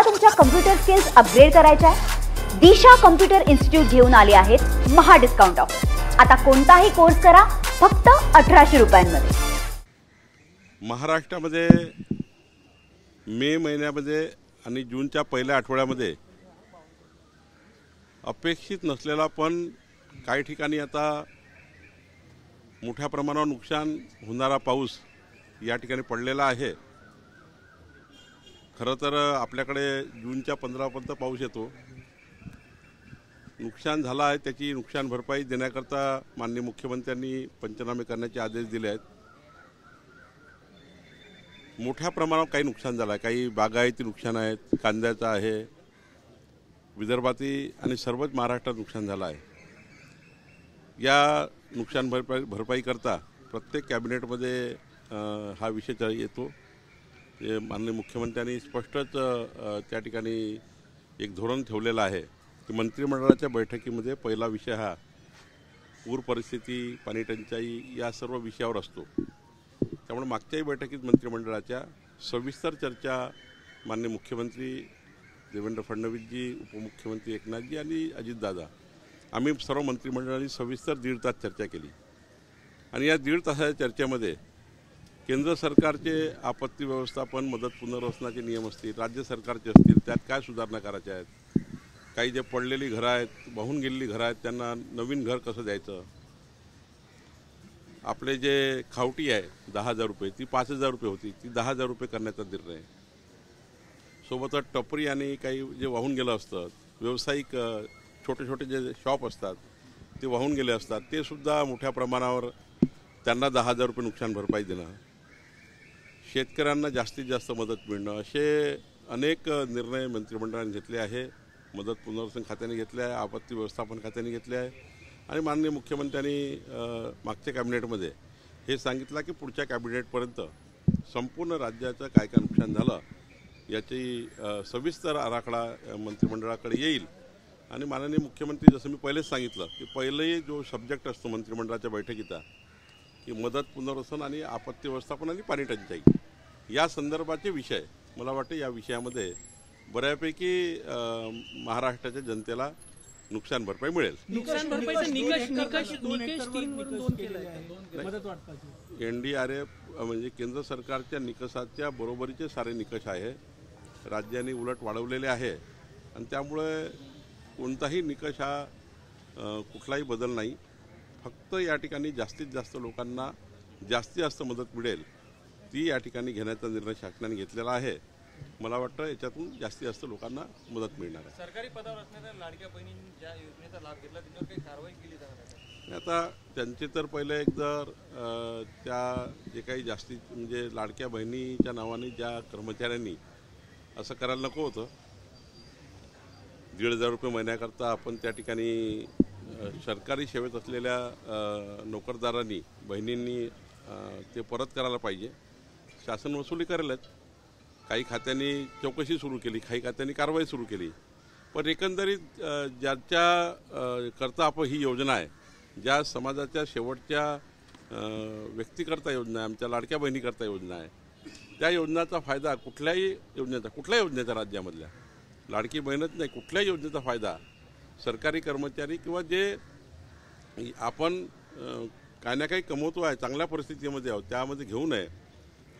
तुम्हाला तुमच्या computer skills upgrade करायच्या आहे? दिशा कम्प्युटर इन्स्टिट्यूट घेऊन आले आहेत महा डिस्काउंट ऑफर। आता कोणताही कोर्स करा फक्त 1800 रुपयांमध्ये। महाराष्ट्रामध्ये मे महिन्यामध्ये आणि जूनच्या पहिल्या आठवड्यामध्ये अपेक्षित नसलेला पण काही ठिकाणी आता मोठ्या प्रमाणावर नुकसान होणारा पाऊस या ठिकाणी पडलेला आहे। खरं तर आपल्याकडे जूनच्या 15पर्यंत पाऊस येतो। नुकसान झालं आहे त्याची नुकसान भरपाई देण्याकरता माननीय मुख्यमंत्र्यांनी पंचनामे करण्याचे आदेश दिले आहेत। मोठ्या प्रमाणावर काही नुकसान झालं आहे, काही बागायती नुकसान आहेत, कांद्याचं आहे, विदर्भातील आणि सर्वच महाराष्ट्रात नुकसान झालं आहे। या नुकसान भरपाई करता प्रत्येक कॅबिनेटमध्ये हा विषय येतो। माननीय मुख्यमंत्र्यांनी स्पष्टच त्या ठिकाणी एक धोरण ठेवलेलं आहे की मंत्रिमंडळाच्या बैठकीमध्ये पहिला विषय हा पूर परिस्थिती, पाणी टंचाई या सर्व विषयावर असतो। त्यामुळे मागच्याही बैठकीत मंत्रिमंडळाच्या सविस्तर चर्चा माननीय मुख्यमंत्री देवेंद्र फडणवीसजी, उपमुख्यमंत्री एकनाथजी आणि अजितदादा आम्ही सर्व मंत्रिमंडळाने सविस्तर 1.5 तास चर्चा केली। आणि या 1.5 तासाच्या चर्चेमध्ये केंद्र सरकारचे आपत्ती व्यवस्थापन, मदत पुनर्वसनाचे नियम असतील, राज्य सरकारचे असतील, त्यात काय सुधारणा करायच्या आहेत, काही जे पडलेली घरं आहेत, वाहून गेलेली घरं आहेत त्यांना नवीन घर कसं द्यायचं, आपले जे खावटी आहे 10,000 रुपये ती 5,000 रुपये होती ती 10,000 रुपये करण्याचा निर्णय, सोबतच टपरी आणि काही जे वाहून गेलं असतं, व्यावसायिक छोटे छोटे जे शॉप असतात ते वाहून गेले असतात ते सुद्धा मोठ्या प्रमाणावर त्यांना 10,000 रुपये नुकसान भरपाई देणं, शेतकऱ्यांना जास्तीत जास्त मदत मिळणं, असे अनेक निर्णय मंत्रिमंडळाने घेतले आहे। मदत पुनर्वसन खात्याने घेतले आहे, आपत्ती व्यवस्थापन खात्याने घेतले आहे आणि माननीय मुख्यमंत्र्यांनी मागच्या कॅबिनेटमध्ये हे सांगितलं की पुढच्या कॅबिनेटपर्यंत संपूर्ण राज्याचं काय काय नुकसान झालं याची सविस्तर आराखडा मंत्रिमंडळाकडे येईल। आणि माननीय मुख्यमंत्री जसं मी पहिलेच सांगितलं की पहिलेही जो सब्जेक्ट असतो मंत्रिमंडळाच्या बैठकीचा की मदत पुनर्वसन आणि आपत्ती व्यवस्थापन आणि पाणी टंचाई या संदर्भाचे विषय, मला वाटतं या विषयामध्ये बऱ्यापैकी महाराष्ट्राच्या जनतेला नुकसान भरपाई मिळेल। NDRF म्हणजे केंद्र सरकारच्या निकषाच्या बरोबरीचे सारे निकष आहे, राज्यांनी उलट वाढवलेले आहे आणि त्यामुळे कोणताही निकष हा कुठलाही बदल नाही। फक्त या ठिकाणी जास्तीत जास्त लोकांना जास्तीत जास्त मदत मिळेल ती या ठिकाणी घेण्याचा निर्णय शासनाने घेतलेला आहे। मला वाटतं याच्यातून जास्तीत जास्त लोकांना मदत मिळणार आहे। सरकारी पदावर असणाऱ्या लाडक्या बहिणींनी ज्या योजनेचा लाभ घेतला त्याच्यावर काही कारवाई केली जाणार? आता त्यांचे तर पहिले एक जर त्या जे काही जास्ती म्हणजे लाडक्या बहिणीच्या नावाने ज्या कर्मचाऱ्यांनी असं करायला नको होतं, 1,500 रुपये महिन्याकरता आपण त्या ठिकाणी सरकारी सेवेत असलेल्या नोकरदारांनी, बहिणींनी ते परत करायला पाहिजे। शासन वसुली करेलच, काही खात्यांनी चौकशी सुरू केली, काही खात्यांनी कारवाई सुरू केली, पण एकंदरीत ज्याच्या करता आपण ही योजना आहे, ज्या समाजाच्या शेवटच्या व्यक्तीकरता योजना आहे, आमच्या लाडक्या बहिणीकरता योजना आहे, त्या योजनेचा फायदा कुठल्याही योजनेचा राज्यामधल्या लाडकी बहीणच नाही कुठल्याही योजनेचा फायदा सरकारी कर्मचारी किंवा जे आपण काही ना काही कमवतो आहे, चांगल्या परिस्थितीमध्ये आहोत त्यामध्ये घेऊ नये,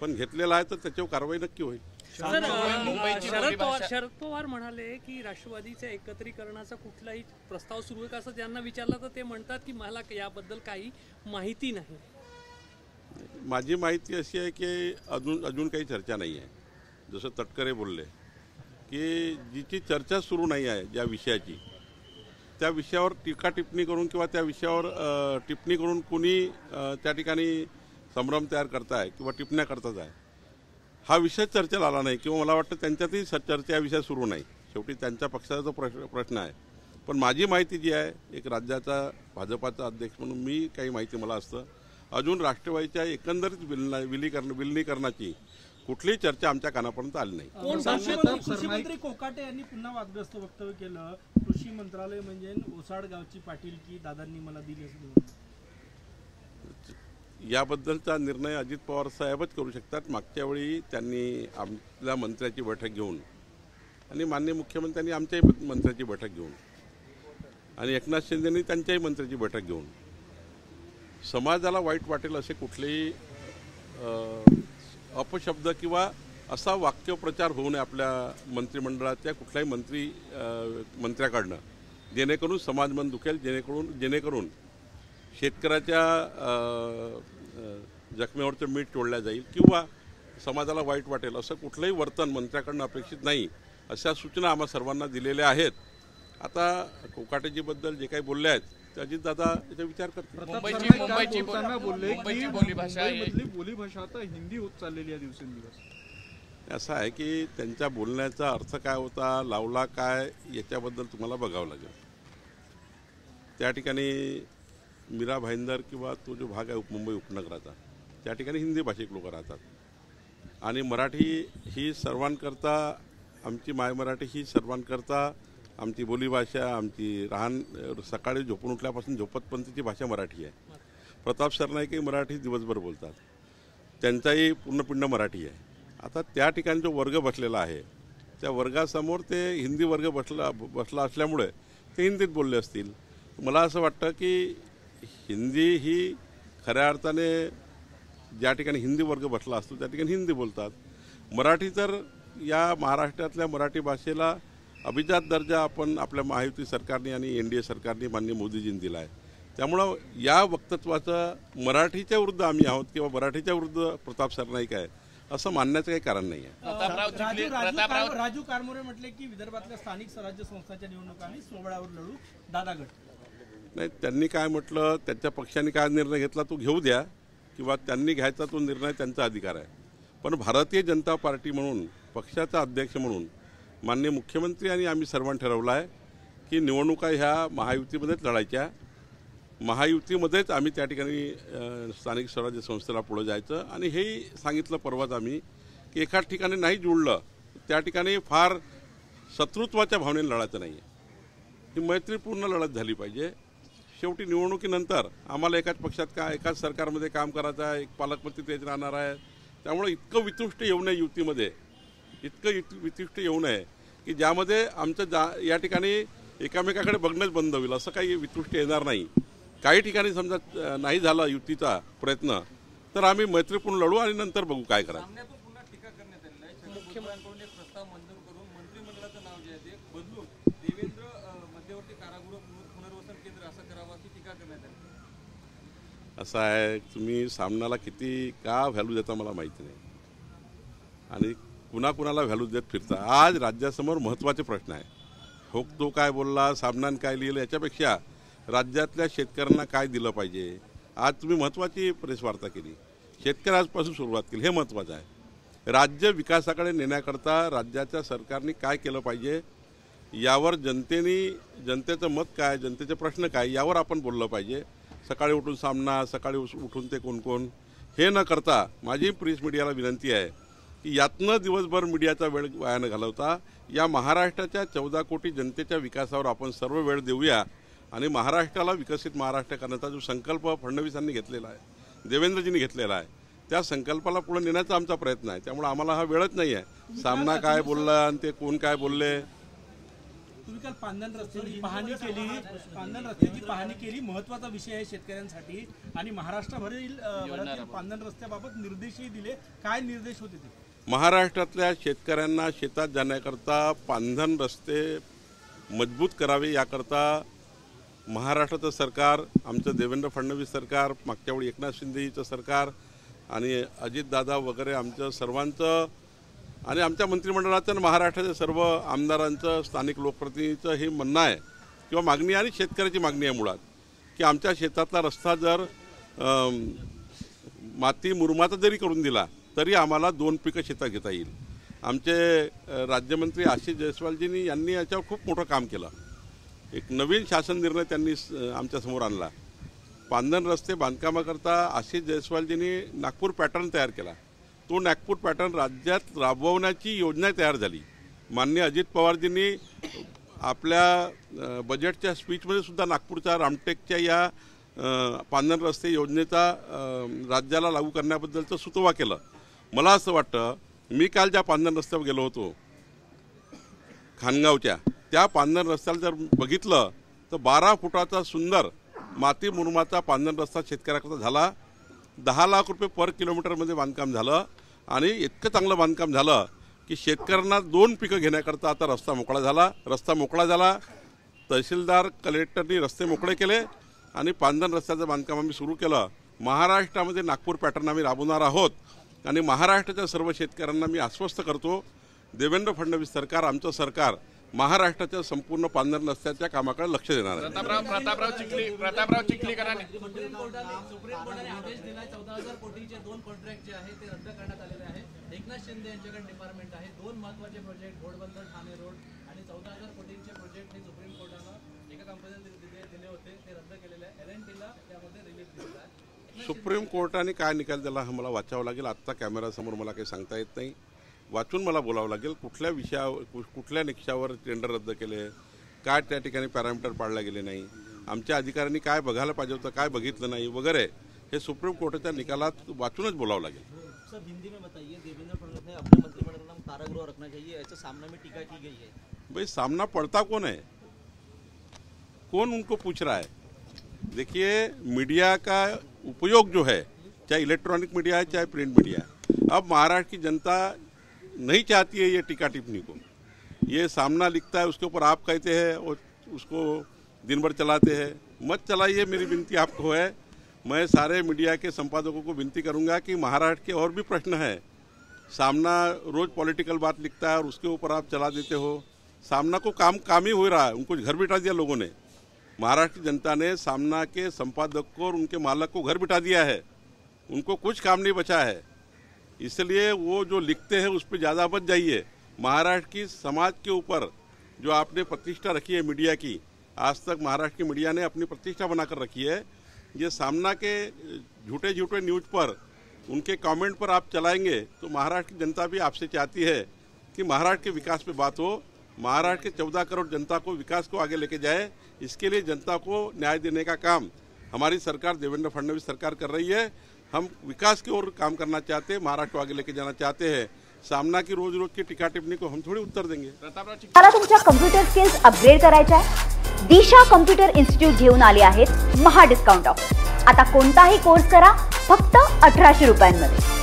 पण घेतलेला आहे तर त्याच्यावर कारवाई नक्की होईल। शरद पवार म्हणाले की राष्ट्रवादीच्या एकत्रीकरणाचा कुठलाही प्रस्ताव सुरू आहे का असं त्यांना विचारलं तर ते म्हणतात की मला याबद्दल काही माहिती नाही। माझी माहिती अशी आहे की अजून काही चर्चा नाही आहे। जसं तटकरे बोलले की जिची चर्चा सुरू नाही आहे ज्या विषयाची, त्या विषयावर टीका टिप्पणी करून किंवा त्या विषयावर टिप्पणी करून कोणी त्या ठिकाणी संभ्रम तयार करताय किंवा टिप्पण्या करतात आहे, हा विषय चर्चेला आला नाही किंवा मला वाटतं त्यांच्यातही चर्चा या विषयात सुरू नाही। शेवटी त्यांच्या पक्षाचा तो प्रश्न आहे। पण माझी माहिती जी आहे, एक राज्याचा भाजपाचा अध्यक्ष म्हणून मी काही माहिती मला असतं, अजून राष्ट्रवादीच्या एकंदरीत विलिनीकरणाची कुठलीही चर्चा आमच्या कानापर्यंत आली नाही। कृषी मंत्री कोकाटे यांनी पुन्हा वादग्रस्त वक्तव्य केलं, कृषी मंत्रालय म्हणजे ओसाड गावची पाटीलकी दादांनी मला दिली असं। याबद्दलचा निर्णय अजित पवार साहेबच करू शकतात। मागच्या वेळी त्यांनी आपल्या मंत्र्याची बैठक घेऊन आणि माननीय मुख्यमंत्र्यांनी आमच्याही मंत्र्याची बैठक घेऊन आणि एकनाथ शिंदेंनी त्यांच्याही मंत्र्याची बैठक घेऊन समाजाला वाईट वाटेल असे कुठलेही अपशब्द किंवा असा वाक्यप्रचार होऊ नये आपल्या मंत्रिमंडळाच्या कुठल्याही मंत्र्याकडनं, जेणेकरून समाज मन दुखेल, जेणेकरून शेतकऱ्याच्या जखमेवरचं मीठ चोळल्या जाईल किंवा समाजाला वाईट वाटेल असं कुठलंही वर्तन मंत्र्याकडनं अपेक्षित नाही, अशा सूचना आम्हा सर्वांना दिलेल्या आहेत. आता कोकाटेजीबद्दल जे काही बोलले आहेत ते अजितदादा याचा विचार करतील. मुंबईची बोली भाषा आता हिंदी होत चाललेली आहे दिवसेंदिवस. असं आहे की त्यांच्या बोलण्याचा अर्थ काय होता, लावला काय, याच्याबद्दल तुम्हाला बघावं लागेल. त्या ठिकाणी मीरा भाईंदर किंवा तो जो भाग आहे मुंबई उपनगराचा, त्या ठिकाणी हिंदी भाषिक लोक राहतात आणि मराठी ही सर्वांकरता, आमची माय मराठी ही सर्वांकरता आमची बोलीभाषा, आमची सकाळी झोपून उठल्यापासून झोपतपर्यंतची भाषा मराठी आहे. प्रताप सरनाईकही मराठी दिवसभर बोलतात, त्यांचाही पूर्ण पिंड मराठी आहे. आता त्या ठिकाणी जो वर्ग बसलेला आहे त्या वर्गासमोर ते हिंदी वर्ग बसला असल्यामुळे ते हिंदीत बोलले असतील. मला असं वाटतं की हिंदी ही खऱ्या अर्थाने ज्या ठिकाणी हिंदी वर्ग बसला असतो त्या ठिकाणी हिंदी बोलतात. मराठी तर या महाराष्ट्रातल्या मराठी भाषेला अभिजात दर्जा आपण आपल्या महायुती सरकारने आणि NDA सरकारने माननीय मोदीजींनी दिला आहे. त्यामुळं या वक्तव्याचं मराठीच्या विरुद्ध आम्ही आहोत किंवा मराठीच्या विरुद्ध प्रताप सरनाईक आहे असं मानण्याचं काही कारण नाही आहे. राजू कारमोरे म्हटले की विदर्भातल्या स्थानिक स्वराज्य संस्थांच्या निवडणुका आम्ही सोबळावर लढू, दादा गट. नाही, त्यांनी काय म्हटलं, त्यांच्या पक्षाने काय निर्णय घेतला तो घेऊ द्या किंवा त्यांनी घ्यायचा तो निर्णय त्यांचा अधिकार आहे. पण भारतीय जनता पार्टी म्हणून, पक्षाचा अध्यक्ष म्हणून माननीय मुख्यमंत्री आणि आम्ही सर्वांनी ठरवलं आहे की निवडणुका ह्या महायुतीमध्येच लढायच्या. महायुतीमध्येच आम्ही त्या ठिकाणी स्थानिक स्वराज्य संस्थेला पुढं जायचं आणि हेही सांगितलं परवाच आम्ही की एकाच ठिकाणी नाही जुळलं त्या ठिकाणी फार शत्रुत्वाच्या भावनेने लढायचं नाही आहे. ही मैत्रीपूर्ण लढत झाली पाहिजे. शेवटी निवडणुकीनंतर आम्हाला एकाच पक्षात एकाच सरकारमध्ये काम करायचं आहे, एक पालकमंत्री तेच राहणार आहे. त्यामुळे इतकं वितुष्ट येऊ नये युतीमध्ये, इतकं वितुष्ट येऊ नये की ज्यामध्ये आमचं या ठिकाणी एकामेकाकडे बघणंच बंद होईल, असं काही वितुष्ट येणार नाही. काही ठिकाणी समजा नाही झाला युतीचा प्रयत्न तर आम्ही मैत्रीपूर्ण लढू आणि नंतर बघू काय करा. पुन्हा टीका करण्यात आलेली आहे. मुख्यमंत्र्यांकडून एक प्रस्ताव मंजूर करून मंत्रिमंडळाचं नाव जे आहे ते बदलून देवेंद्र मध्यवर्ती कारागृह पुनर्वसन केंद्र असं करावं अशी टीका करण्यात आली. असं आहे, तुम्ही सामनाला का व्हॅल्यू देता मला माहिती नाही आणि कुणाला व्हॅल्यू देत फिरता. आज राज्यासमोर महत्त्वाचे प्रश्न आहे. हो, तो काय बोलला, सामनानं काय लिहिलं, याच्यापेक्षा राज्यातल्या शेतकऱ्यांना काय दिलं पाहिजे. आज तुम्ही महत्त्वाची प्रेसवार्ता केली, शेतकऱ्यापासून सुरुवात केली, हे महत्त्वाचं आहे. राज्य विकासाकडे नेण्याकरता राज्याच्या सरकारने काय केलं पाहिजे यावर जनतेचं मत काय, जनतेचे प्रश्न काय यावर आपण बोललं पाहिजे. सकाळी उठून सामना, सकाळी उठून ते कोण हे न करता माझी प्रेस मीडियाला विनंती आहे की यातनं दिवसभर मीडियाचा वेळ वाया न घालवता या महाराष्ट्राच्या 14 कोटी जनतेच्या विकासावर आपण सर्व वेळ देऊया आणि महाराष्ट्राला विकसित महाराष्ट्र करण्याचा जो संकल्प फडणवीसांनी घेतलेला आहे, देवेंद्रजींनी घेतलेला आहे, त्या संकल्पाला पुढे नेण्याचा आमचा प्रयत्न आहे. त्यामुळे आम्हाला हा वेळच नाही आहे सामना काय बोलला आणि ते कोण काय बोलले. तुम्ही काल पांदन रस्त्याची पाहणी केली, महत्वाचा विषय आहे शेतकऱ्यांसाठी आणि महाराष्ट्राभरील पांदन रस्त्याबाबत निर्देशही दिले. काय निर्देश होते ते? महाराष्ट्रातल्या शेतकऱ्यांना शेतात जाण्याकरता पांधन रस्ते मजबूत करावे याकरता महाराष्ट्राचं सरकार, आमचं देवेंद्र फडणवीस सरकार, मागच्या वेळी एकनाथ शिंदेचं सरकार आणि अजितदादा वगैरे आमचं सर्वांचं आणि आमच्या मंत्रिमंडळाचं आणि महाराष्ट्राच्या सर्व आमदारांचं, स्थानिक लोकप्रतिनिधींचं हे म्हणणं आहे किंवा मागणी आणि शेतकऱ्याची मागणी आहे मुळात की आमच्या शेतातला रस्ता जर माती मुरमाचा जरी करून दिला तरी आम्हाला 2 पिकं शेतात घेता येईल. आमचे राज्यमंत्री आशिष जयस्वालजींनी यांनी याच्यावर खूप मोठं काम केलं. एक नवीन शासन निर्णय त्यांनी आमच्यासमोर आणला. पांधन रस्ते बांधकामाकरता आशिष जयस्वालजींनी नागपूर पॅटर्न तयार केला. तो नागपूर पॅटर्न राज्यात राबवण्याची योजना तयार झाली. माननीय अजित पवारजींनी आपल्या बजेटच्या स्पीचमध्ये सुद्धा नागपूरच्या रामटेकच्या या पांधन रस्ते योजनेचा राज्याला लागू करण्याबद्दलचं सुतोवा केलं. मला असं वाटतं, मी काल ज्या पांधन रस्त्यावर गेलो होतो खानगावच्या, त्या पांढर रस्त्याला जर बघितलं तर 12 फुटाचा सुंदर माती मुरमाचा पांढर रस्ता शेतकऱ्याकरता झाला. 10 लाख रुपये पर किलोमीटरमध्ये बांधकाम झालं आणि इतकं चांगलं बांधकाम झालं की शेतकऱ्यांना 2 पिकं घेण्याकरता आता रस्ता मोकळा झाला. तहसीलदार कलेक्टरनी रस्ते मोकळे केले आणि पांढर रस्त्याचं बांधकाम आम्ही सुरू केलं. महाराष्ट्रामध्ये नागपूर पॅटर्न आम्ही राबवणार आहोत आणि महाराष्ट्राच्या सर्व शेतकऱ्यांना मी आश्वस्त करतो, देवेंद्र फडणवीस सरकार, आमचं सरकार महाराष्ट्राच्या संपूर्ण पांढर रस्त्याच्या कामाकडे लक्ष देणार आहे. प्रतापराव चिखलीकरांनी सुप्रीम कोर्टाने आदेश दिलाय 14,000 कोटीचे 2 कॉन्ट्रॅक्ट जे आहे ते रद्द करण्यात आलेले आहे. एकनाथ शिंदे यांच्याकडे डिपार्टमेंट आहे. 2 महत्त्वाचे प्रोजेक्ट घोडबंदर ठाणे रोड आणि 14,000 कोटींचे प्रोजेक्ट हे सुप्रीम कोर्टानं एका कंपनीला दिले होते, ते रद्द केलेले आहे. L&Tला त्यामध्ये रिलीफ दिलेला आहे. सुप्रीम कोर्टाने काय निकाल दिला हा मला वाचावं लागेल. आत्ता कॅमेरासमोर मला काही सांगता येत नाही. वाचून मला बोलावं लागेल. कुठल्या निकषावर टेंडर रद्द केले, काय त्या ठिकाणी पॅरामीटर पाळले गेले नाही, आमच्या अधिकाऱ्यांनी काय बघायला पाहिजे होतं, काय बघितलं नाही वगैरे, हे सुप्रीम कोर्टाच्या निकालात वाचूनच बोलावं लागेल. सर, हिंदी में बताइए, देवेंद्र फडणवीस ने अपने मंत्रिमंडल का नाम कारागृह रखना चाहिए, ऐसे सामने में टीका की गई है. भाई सामना पड़ता कौन है, कौन उनको पूछ रहा है? देखिए, मीडिया का उपयोग जो है, चाहे इलेक्ट्रॉनिक मीडिया है चाहे प्रिंट मीडिया, अब महाराष्ट्र की जनता नहीं चाहती है ये टीका टिप्पणी को. ये सामना लिखता है, उसके ऊपर आप कहते हैं और उसको दिन भर चलाते हैं. मत चलाइए, मेरी विनती आपको है. मैं सारे मीडिया के संपादकों को विनती करूंगा कि महाराष्ट्र के और भी प्रश्न हैं. सामना रोज पॉलिटिकल बात लिखता है और उसके ऊपर आप चला देते हो. सामना को काम ही हो रहा है, उनको घर बिठा दिया लोगों ने. महाराष्ट्र की जनता ने सामना के संपादक को और उनके मालक को घर बिठा दिया है. उनको कुछ काम नहीं बचा है. इसलिए वो जो लिखते हैं उस पर ज़्यादा बच जाइए. महाराष्ट्र की समाज के ऊपर जो आपने प्रतिष्ठा रखी है मीडिया की, आज तक महाराष्ट्र की मीडिया ने अपनी प्रतिष्ठा बनाकर रखी है. ये सामना के झूठे न्यूज़ पर, उनके कमेंट पर आप चलाएंगे तो महाराष्ट्र की जनता भी आपसे चाहती है कि महाराष्ट्र के विकास पे बात हो, महाराष्ट्र के 14 करोड़ जनता को विकास को आगे लेके जाए. इसके लिए जनता को न्याय देने का काम हमारी सरकार, देवेंद्र फडणवीस सरकार कर रही है. हम विकास की ओर काम करना चाहते हैं, महाराष्ट्र को आगे लेके जाना चाहते हैं. सामना की रोज की टीका टिप्पणी को हम थोड़ी उत्तर देंगे. मला तुमच्या कम्प्युटर स्किल्स अपग्रेड करायच्या आहे? दिशा कम्प्युटर इन्स्टिट्यूट घेऊन आले आहेत महा डिस्काउंट ऑफर. आता कोणताही कोर्स करा फक्त 1800 रुपयांमध्ये.